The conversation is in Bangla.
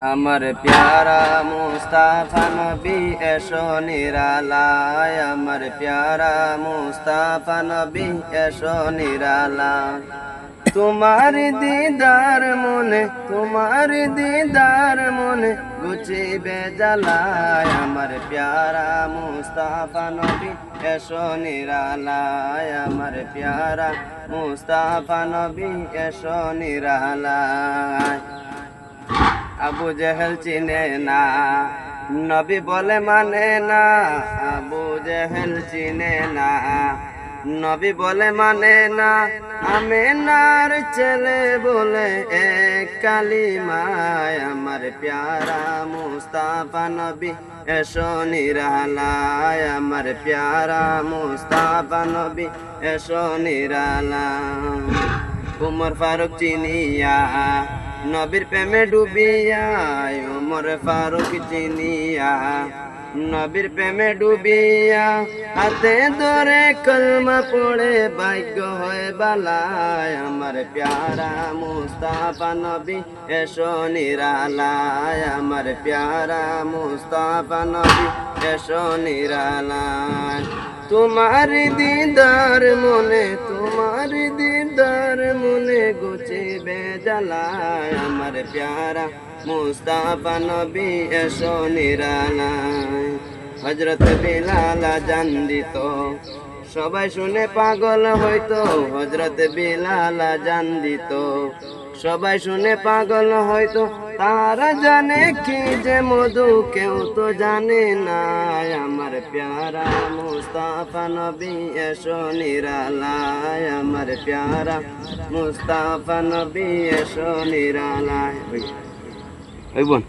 আমার প্যারা মুস্তাফা নবী এসো নিরালায়, আমার প্যারা মুস্তাফা নবী এসো নিরালায়। তোমার দিদার মনে, তোমার দিদার মনে গুছিবে জ্বালায়, আমার প্যারা মুস্তাফা নবী এসো নিরালায়, আমার প্যারা মুস্তাফা নবী এসো নিরালায়। আবু জেহেল চিনে না, নবী বলে মানে না, আবু জেহেল চিনে না, নবী বলে মানে না, আমেনার ছেলে বলে এক কালিমায়, আমার প্যারা মুস্তাফা নবী এসো নিরালায়, আমার প্যারা মুস্তাফা নবী এসো নিরালায়। উমর ফারুক চিনিয়া নবীর প্রেমে ডুবিয়া, উমর ফারুক চিনিয়া নবীর প্রেমে ডুবিয়া, হাতে ধরে কলমা পড়ে ভাগ্য হয়ে বালায়, আমার প্যারা মুস্তাফা নবী এসো নিরালায়, আমার প্যারা মুস্তাফা নবী এসো নিরালায়। তোমার দিদার মনে, তোমার দিদার মনে গুছিবে জ্বালায়, আমার প্যারা মুস্তাফা নবী এসো নিরালায়। হযরত বিলাল আযান দিত, সবাই শুনে পাগল হইতো, হযরত বিলাল আযান দিত, সবাই শুনে পাগল হইতো। তারা জানে কি যে মধু, কেউ তো জানে না, আমার প্যারা মুস্তাফা নবী এসো নিরালায়, আমার প্যারা মুস্তাফা নবী এসো নিরালায়। ওই বোন।